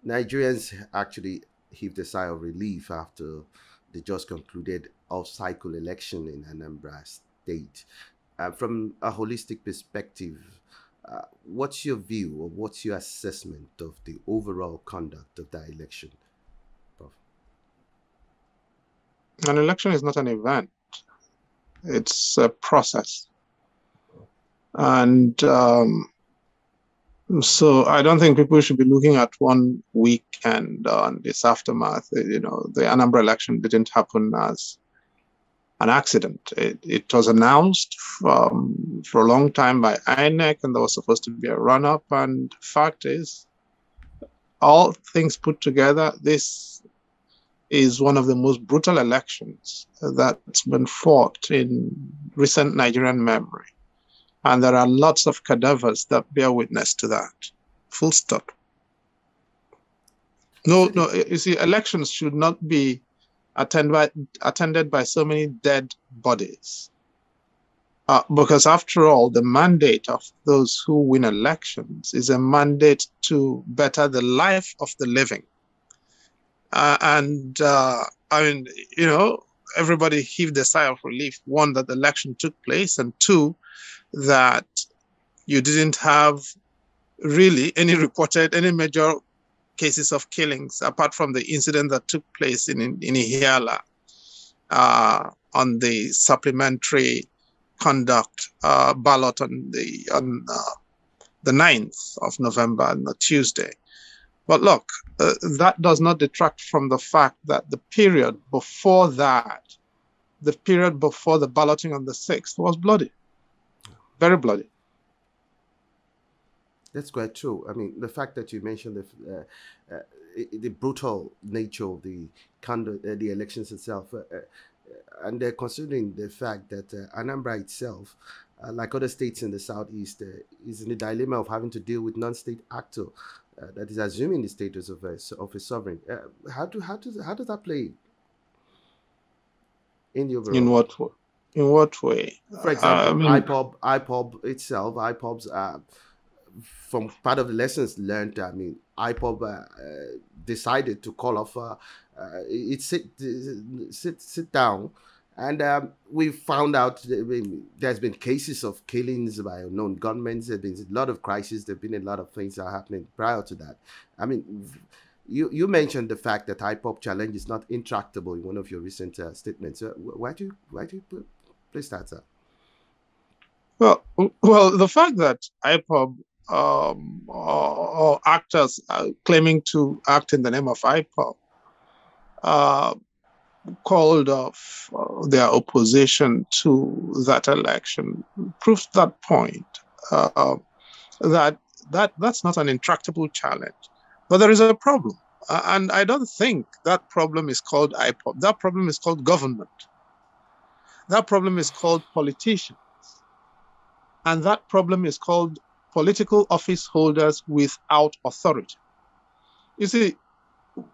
Nigerians actually heaved a sigh of relief after the just concluded off-cycle election in Anambra State. From a holistic perspective, what's your view or what's your assessment of the overall conduct of that election, Prof? An election is not an event, it's a process. And so I don't think people should be looking at one weekend on this aftermath. The Anambra election didn't happen as an accident. It was announced for a long time by INEC, and there was supposed to be a run-up. And fact is, all things put together, this is one of the most brutal elections that's been fought in recent Nigerian memory. And there are lots of cadavers that bear witness to that. Full stop. No, you see, elections should not be attended by so many dead bodies. Because after all, the mandate of those who win elections is a mandate to better the life of the living. I mean, everybody heaved a sigh of relief. One, that the election took place, and two, that you didn't have really any major cases of killings, apart from the incident that took place in Ihiala on the supplementary conduct ballot on the 9th of November, on a Tuesday. But look, that does not detract from the fact that the period before that, the period before the balloting on the 6th, was bloody. Very bloody. That's quite true. I mean, the fact that you mentioned the brutal nature of the elections itself, and considering the fact that Anambra itself, like other states in the southeast, is in the dilemma of having to deal with non-state actor that is assuming the status of a sovereign. How does that play in the overall? In what way? For example, IPOB itself, IPOBs, from part of the lessons learned, I mean, IPOB decided to call off sit down, and we found out there's been cases of killings by unknown gunmen. There's been a lot of crises. There've been a lot of things that are happening prior to that. I mean, you mentioned the fact that IPOB challenge is not intractable in one of your recent statements. Why do you place that, sir? Well, the fact that IPOB or actors claiming to act in the name of IPOB called off their opposition to that election proves that point, that's not an intractable challenge. But there is a problem. And I don't think that problem is called IPOB. That problem is called government. That problem is called politicians. And that problem is called political office holders without authority. You see,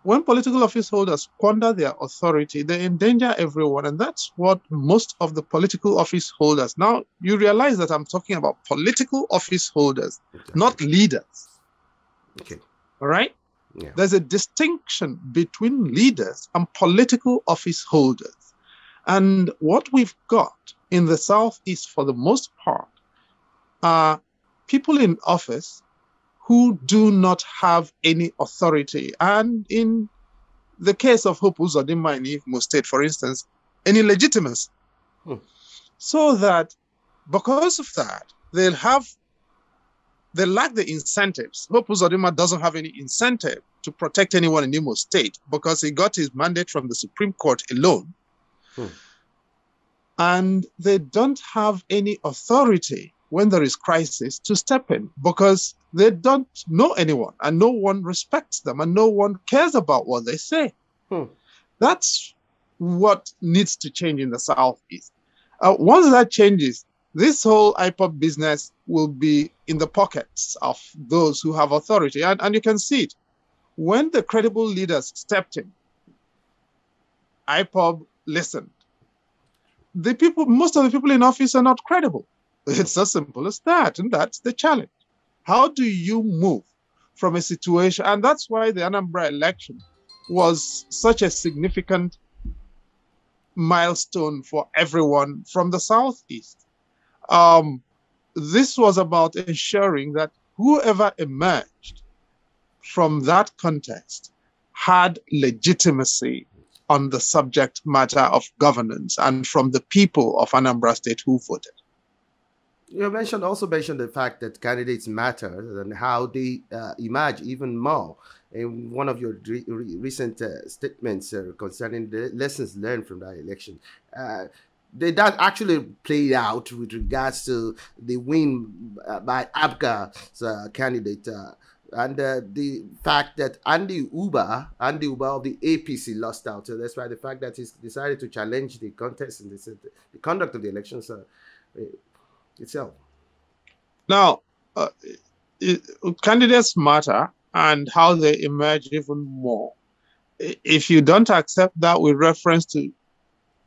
when political office holders squander their authority, they endanger everyone. And that's what most of the political office holders. Now, you realize that I'm talking about political office holders, exactly, not leaders. Okay. All right? Yeah. There's a distinction between leaders and political office holders. And what we've got in the Southeast, for the most part, are people in office who do not have any authority. And in the case of Hope Uzodinma in Imo State, for instance, any legitimacy. So that because of that, they lack the incentives. Hope Uzodinma doesn't have any incentive to protect anyone in Imo State because he got his mandate from the Supreme Court alone. And they don't have any authority when there is crisis to step in because they don't know anyone and no one respects them and no one cares about what they say. That's what needs to change in the Southeast. Once that changes, this whole IPOB business will be in the pockets of those who have authority. And you can see it. When the credible leaders stepped in, IPOB listened. Most of the people in office are not credible. It's as simple as that, and that's the challenge. How do you move from a situation, and that's why the Anambra election was such a significant milestone for everyone from the Southeast. This was about ensuring that whoever emerged from that context had legitimacy on the subject matter of governance and from the people of Anambra State who voted. You also mentioned the fact that candidates matter and how they emerge even more. In one of your recent statements concerning the lessons learned from that election, that actually played out with regards to the win by Abga's candidate and the fact that Andy Uba of the APC lost out. So that's why the fact that he's decided to challenge the contest and the conduct of the elections itself. Now, candidates matter and how they emerge even more. If you don't accept that with reference to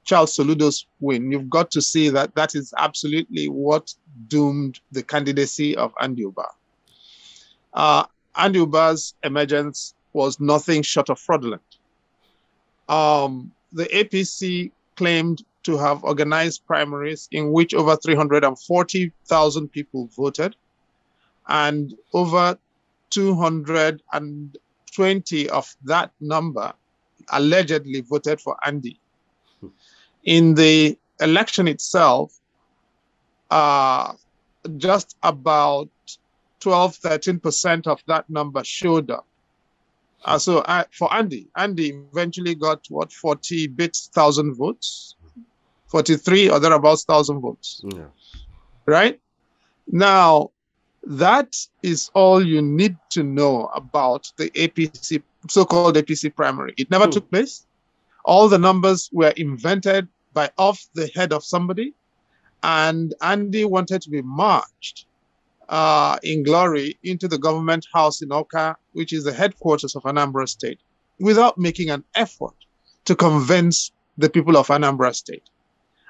Charles Soludo's win, you've got to see that that is absolutely what doomed the candidacy of Andy Uba. Andy Uba's emergence was nothing short of fraudulent. The APC claimed to have organized primaries in which over 340,000 people voted, and over 220 of that number allegedly voted for Andy. In the election itself, just about 12-13% of that number showed up. For Andy eventually got 40,000 votes, 43 or thereabouts thousand votes. Yeah. Right? Now, that is all you need to know about the APC, so-called APC primary. It never took place. All the numbers were invented by off the head of somebody, and Andy wanted to be marched in glory into the government house in Oka, which is the headquarters of Anambra State, without making an effort to convince the people of Anambra State.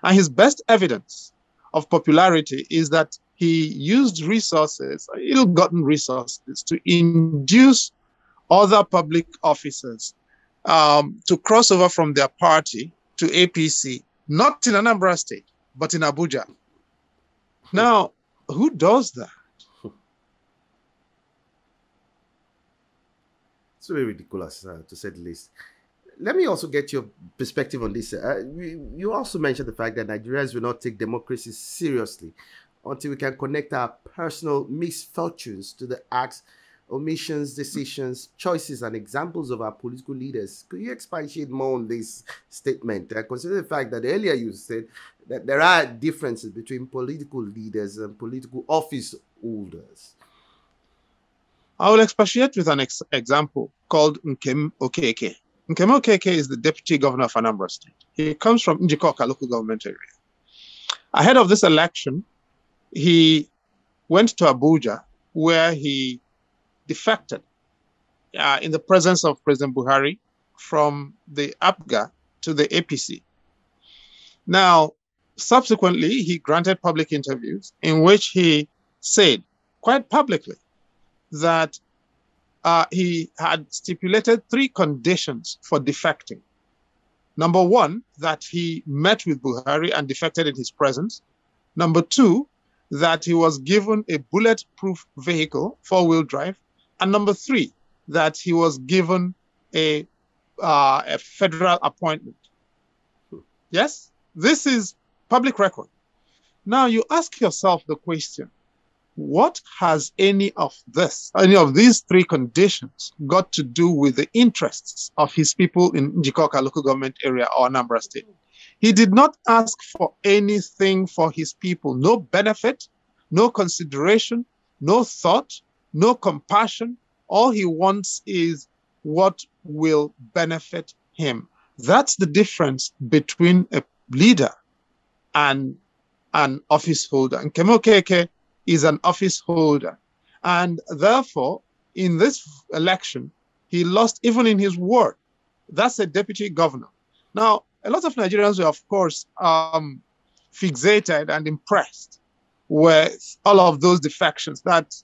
And his best evidence of popularity is that he used resources, ill-gotten resources, to induce other public officers to cross over from their party to APC, not in Anambra State, but in Abuja. Now, who does that? It's very ridiculous, to say the least. Let me also get your perspective on this. You also mentioned the fact that Nigerians will not take democracy seriously until we can connect our personal misfortunes to the acts, omissions, decisions, choices, and examples of our political leaders. Could you expatiate more on this statement? Consider the fact that earlier you said that there are differences between political leaders and political office holders. I will expatiate with an example called Nkem Okeke. Nkem Okeke is the deputy governor of Anambra State. He comes from Njikoka local government area. Ahead of this election, he went to Abuja, where he defected in the presence of President Buhari from the APGA to the APC. Now, subsequently, he granted public interviews in which he said quite publicly that he had stipulated 3 conditions for defecting. Number 1, that he met with Buhari and defected in his presence. Number 2, that he was given a bulletproof vehicle, 4-wheel drive. And number 3, that he was given a federal appointment. Yes, this is public record. Now you ask yourself the question, what has any of these 3 conditions got to do with the interests of his people in Njikoka local government area or Anambra State? He did not ask for anything for his people, no benefit, no consideration, no thought, no compassion. All he wants is what will benefit him. That's the difference between a leader and an office holder. And Nkem Okeke is an office holder. And therefore, in this election, he lost even in his word. That's a deputy governor. Now, a lot of Nigerians were, of course, fixated and impressed with all of those defections, that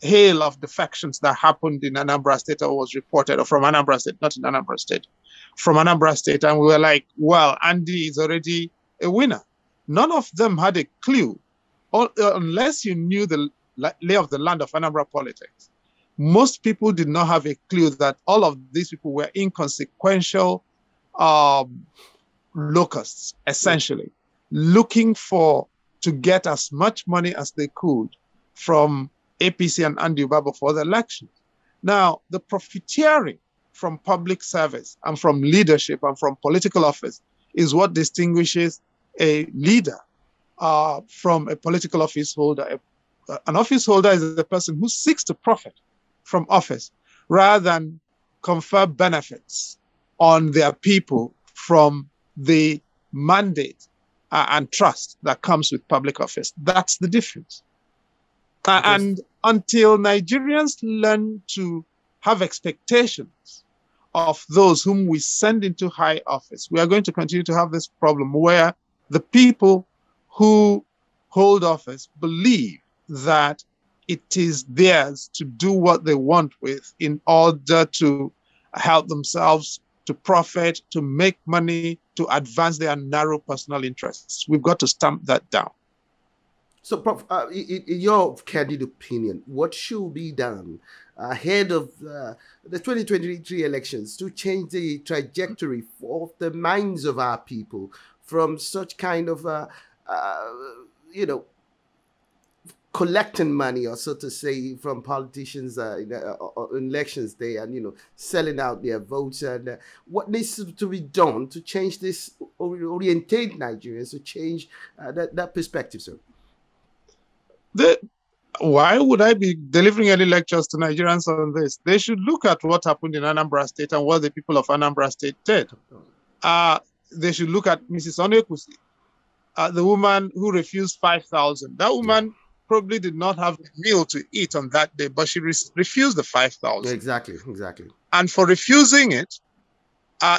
hail of defections that happened in Anambra State or was reported, or from Anambra State, not in Anambra State, from Anambra State. And we were like, well, Andy is already a winner. None of them had a clue, unless you knew the lay of the land of Anambra politics. Most people did not have a clue that all of these people were inconsequential locusts, essentially, looking to get as much money as they could from APC and Andy Ubaba for the elections. Now, the profiteering from public service and from leadership and from political office is what distinguishes a leader from a political office holder. An office holder is the person who seeks to profit from office rather than confer benefits on their people from the mandate and trust that comes with public office. That's the difference. And until Nigerians learn to have expectations of those whom we send into high office, we are going to continue to have this problem where the people who hold office believe that it is theirs to do what they want with in order to help themselves, to profit, to make money, to advance their narrow personal interests. We've got to stamp that down. So, Prof, in your candid opinion, what should be done ahead of the 2023 elections to change the trajectory of the minds of our people from such kind of, collecting money, or so to say, from politicians in elections day, and selling out their votes, and what needs to be done to change this, orientate Nigerians to change that perspective, sir? Why would I be delivering any lectures to Nigerians on this? They should look at what happened in Anambra State and what the people of Anambra State did. They should look at Mrs. Onyekwusi, the woman who refused 5,000. That woman probably did not have a meal to eat on that day, but she refused the 5,000. Exactly. And for refusing it,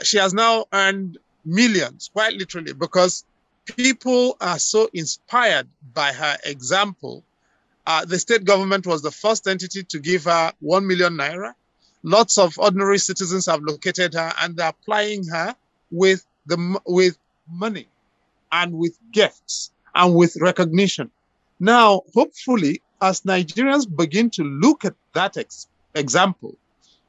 she has now earned millions, quite literally, because people are so inspired by her example. The state government was the first entity to give her 1 million naira. Lots of ordinary citizens have located her, and they're applying her with money and with gifts and with recognition. Now, hopefully, as Nigerians begin to look at that example,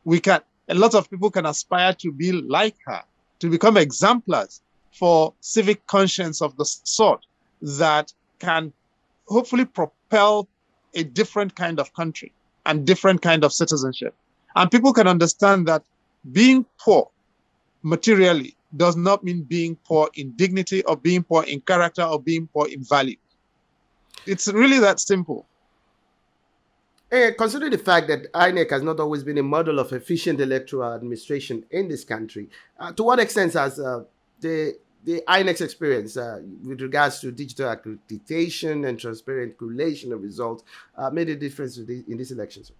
a lot of people can aspire to be like her, to become exemplars for civic conscience of the sort that can hopefully propel a different kind of country and different kind of citizenship. And people can understand that being poor materially does not mean being poor in dignity, or being poor in character, or being poor in value. It's really that simple. Considering the fact that INEC has not always been a model of efficient electoral administration in this country, to what extent has the INEC's experience with regards to digital accreditation and transparent collation of results made a difference in these elections?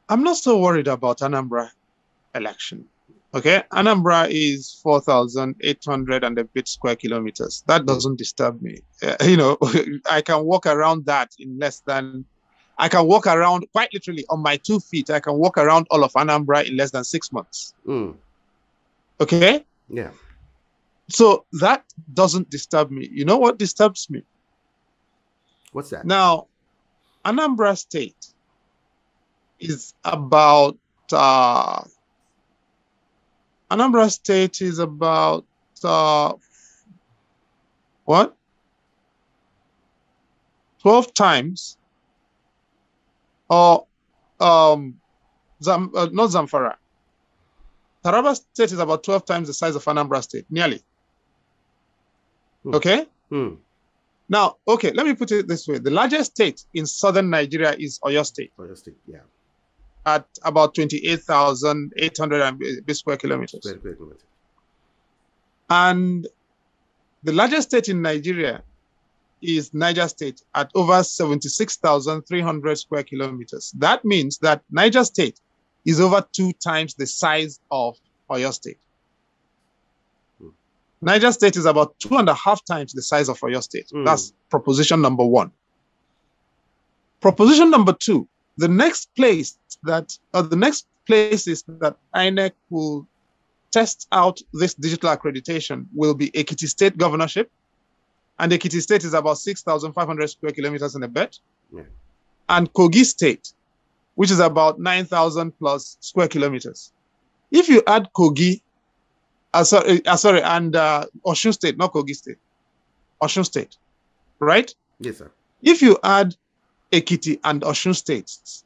I'm not so worried about Anambra election. Okay, Anambra is 4,800 and a bit square kilometers. That doesn't disturb me. I can walk around that I can walk around quite literally on my 2 feet. I can walk around all of Anambra in less than 6 months. Okay? Yeah. So that doesn't disturb me. You know what disturbs me? What's that? Now, Anambra State is about Anambra State is about what? 12 times, or not Zamfara. Taraba State is about 12 times the size of Anambra State, nearly. Okay? Now, okay, let me put it this way. The largest state in southern Nigeria is Oyo State. Oyo State, yeah. At about 28,800 square kilometers. And the largest state in Nigeria is Niger State at over 76,300 square kilometers. That means that Niger State is over 2 times the size of Oyo State. Niger State is about 2.5 times the size of Oyo State. That's proposition number 1. Proposition number 2, the next places that INEC will test out this digital accreditation will be Ekiti State Governorship, and Ekiti State is about 6,500 square kilometers in a bed, and Kogi State, which is about 9,000 plus square kilometers. If you add Kogi, and Osun State, not Kogi State, Osun State, right? Yes, sir. If you add Ekiti and Osun states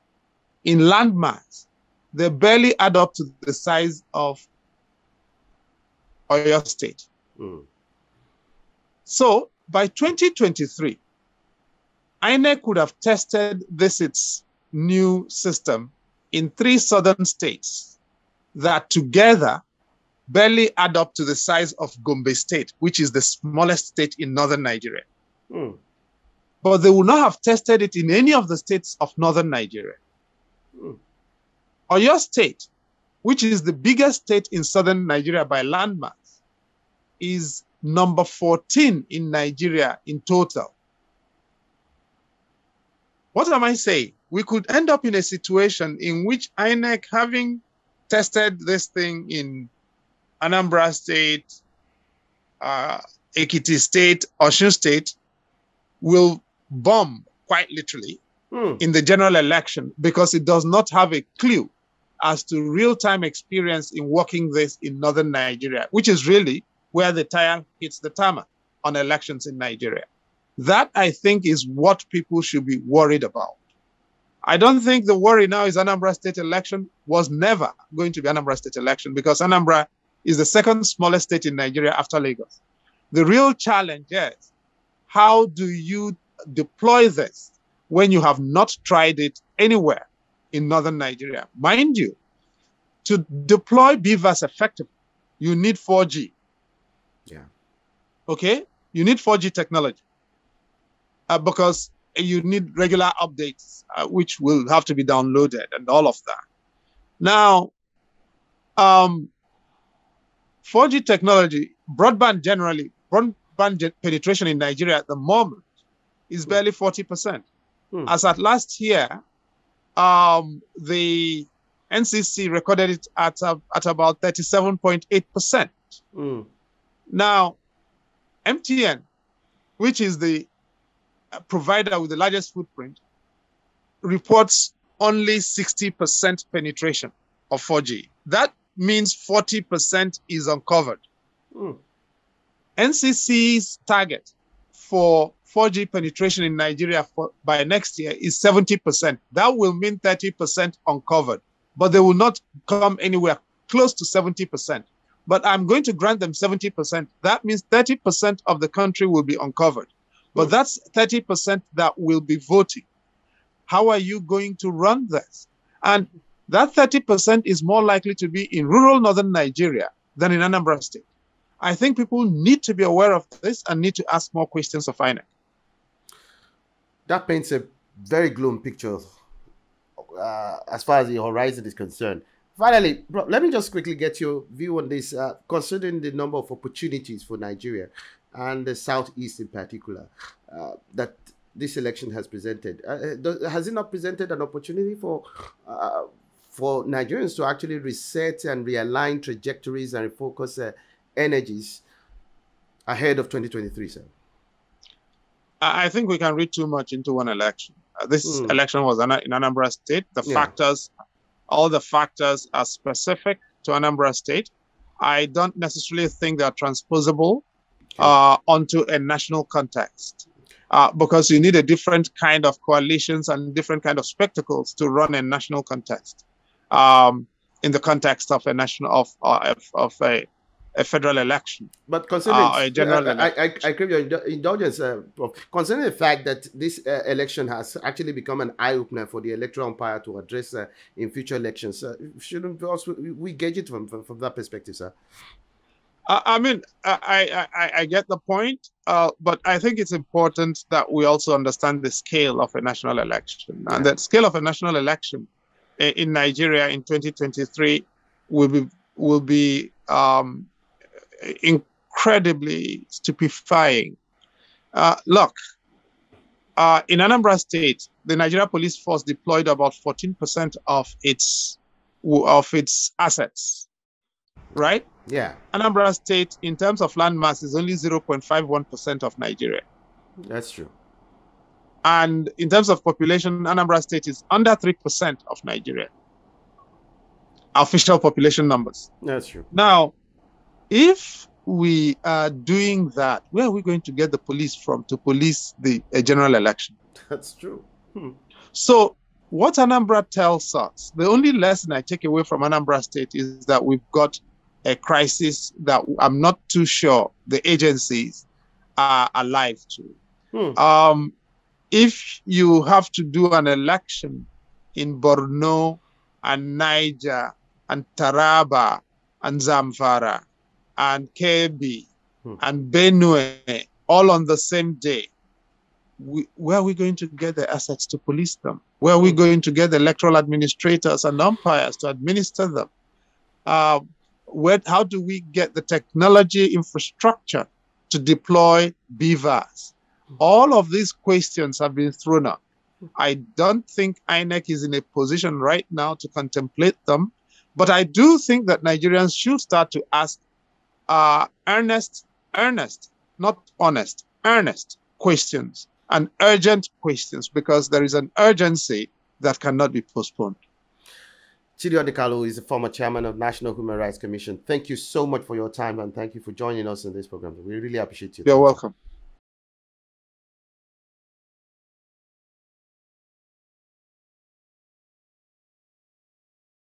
in landmass, they barely add up to the size of Oyo State. So by 2023, INEC could have tested its new system in 3 southern states that together barely add up to the size of Gombe State, which is the smallest state in northern Nigeria. But they would not have tested it in any of the states of northern Nigeria. Oyo State, which is the biggest state in southern Nigeria by landmass, is number 14 in Nigeria in total. What am I saying? We could end up in a situation in which INEC, having tested this thing in Anambra State, Ekiti State, Osun State, will bomb, quite literally, in the general election because it does not have a clue as to real-time experience in working this in northern Nigeria, which is really where the tire hits the tarmac on elections in Nigeria. That, I think, is what people should be worried about. I don't think the worry now is Anambra State election was never going to be Anambra State election because Anambra is the second smallest state in Nigeria after Lagos. The real challenge is, how do you deploy this when you have not tried it anywhere in northern Nigeria? Mind you, to deploy BVAS effectively, you need 4G. Yeah. Okay? You need 4G technology because you need regular updates, which will have to be downloaded and all of that. Now, 4G technology, broadband generally, broadband penetration in Nigeria at the moment is barely 40%. As at last year, the NCC recorded it at about 37.8%. Now, MTN, which is the provider with the largest footprint, reports only 60% penetration of 4G. That means 40% is uncovered. NCC's target for 4G penetration in Nigeria by next year is 70%. That will mean 30% uncovered, but they will not come anywhere close to 70%. But I'm going to grant them 70%. That means 30% of the country will be uncovered. But that's 30% that will be voting. How are you going to run this? And that 30% is more likely to be in rural northern Nigeria than in Anambra State. I think people need to be aware of this and need to ask more questions of INEC. That paints a very gloomy picture as far as the horizon is concerned. Finally, bro, let me just quickly get your view on this, considering the number of opportunities for Nigeria and the Southeast in particular that this election has presented. Has it not presented an opportunity for Nigerians to actually reset and realign trajectories and refocus energies ahead of 2023, sir? I think we can read too much into one election. This election was in Anambra State. All the factors are specific to Anambra State. I don't necessarily think they're transposable onto a national context because you need a different kind of coalitions and different kind of spectacles to run a national context in the context of a national of a federal election. But considering a general election. I crave your indulgence, considering the fact that this election has actually become an eye-opener for the electoral umpire to address in future elections, shouldn't we gauge it from that perspective, sir? I mean, I get the point, but I think it's important that we also understand the scale of a national election. And the scale of a national election in Nigeria in 2023 will be incredibly stupefying. Look, in Anambra State, the Nigeria Police Force deployed about 14% of its assets, right? Yeah. Anambra State, in terms of land mass, is only 0.51% of Nigeria. That's true. And in terms of population, Anambra State is under 3% of Nigeria. Official population numbers. That's true. Now, if we are doing that, where are we going to get the police from to police a general election? That's true. So what Anambra tells us, the only lesson I take away from Anambra State is that we've got a crisis that I'm not too sure the agencies are alive to. If you have to do an election in Borno and Niger and Taraba and Zamfara and Kebbi and Benue all on the same day, where are we going to get the assets to police them? Where are we going to get the electoral administrators and umpires to administer them? How do we get the technology infrastructure to deploy beavers? All of these questions have been thrown up. I don't think INEC is in a position right now to contemplate them, but I do think that Nigerians should start to ask earnest, not honest, earnest questions and urgent questions, because there is an urgency that cannot be postponed. Chidi Odinkalu is the former chairman of National Human Rights Commission. Thank you so much for your time, and thank you for joining us in this program. We really appreciate you. You're welcome.